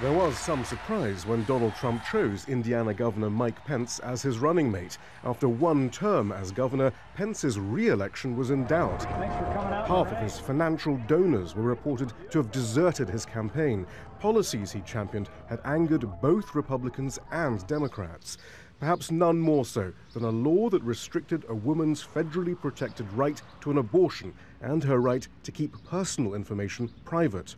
There was some surprise when Donald Trump chose Indiana Governor Mike Pence as his running mate. After one term as governor, Pence's re-election was in doubt. Half of his financial donors were reported to have deserted his campaign. Policies he championed had angered both Republicans and Democrats. Perhaps none more so than a law that restricted a woman's federally protected right to an abortion and her right to keep personal information private.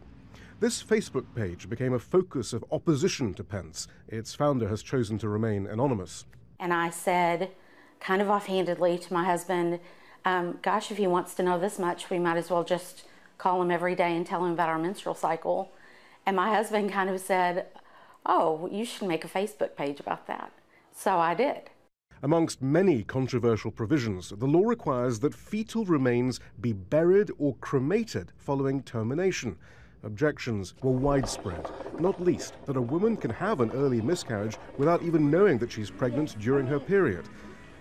This Facebook page became a focus of opposition to Pence. Its founder has chosen to remain anonymous. And I said, kind of offhandedly to my husband, gosh, if he wants to know this much, we might as well just call him every day and tell him about our menstrual cycle. And my husband kind of said, oh, you should make a Facebook page about that. So I did. Amongst many controversial provisions, the law requires that fetal remains be buried or cremated following termination. Objections were widespread, not least that a woman can have an early miscarriage without even knowing that she's pregnant during her period.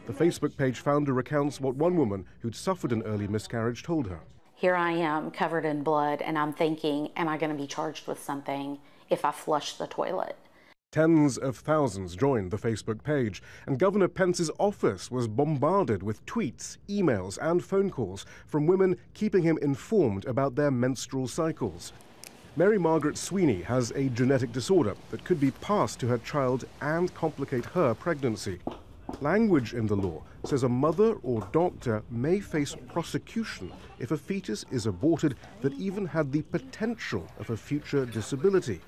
The Facebook page founder recounts what one woman who'd suffered an early miscarriage told her. Here I am, covered in blood, and I'm thinking, am I going to be charged with something if I flush the toilet? Tens of thousands joined the Facebook page, and Governor Pence's office was bombarded with tweets, emails, and phone calls from women keeping him informed about their menstrual cycles. Mary Margaret Sweeney has a genetic disorder that could be passed to her child and complicate her pregnancy. Language in the law says a mother or doctor may face prosecution if a fetus is aborted that even had the potential of a future disability.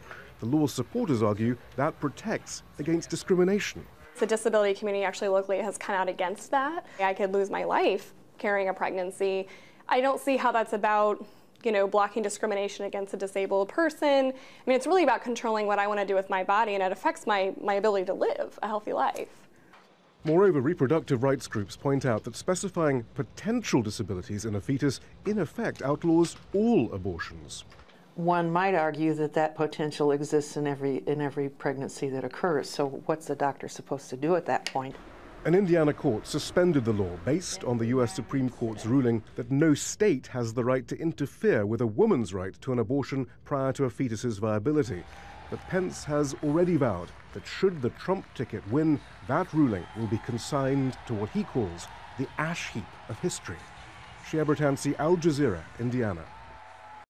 The law's supporters argue that protects against discrimination. The disability community actually locally has come out against that. I could lose my life carrying a pregnancy. I don't see how that's about blocking discrimination against a disabled person. I mean, it's really about controlling what I want to do with my body, and it affects my ability to live a healthy life. Moreover, reproductive rights groups point out that specifying potential disabilities in a fetus in effect outlaws all abortions. One might argue that that potential exists in every pregnancy that occurs, so what's the doctor supposed to do at that point? An Indiana court suspended the law based on the U.S. Supreme Court's ruling that no state has the right to interfere with a woman's right to an abortion prior to a fetus's viability. But Pence has already vowed that should the Trump ticket win, that ruling will be consigned to what he calls the ash heap of history. Shia Bertansi, Al Jazeera, Indiana.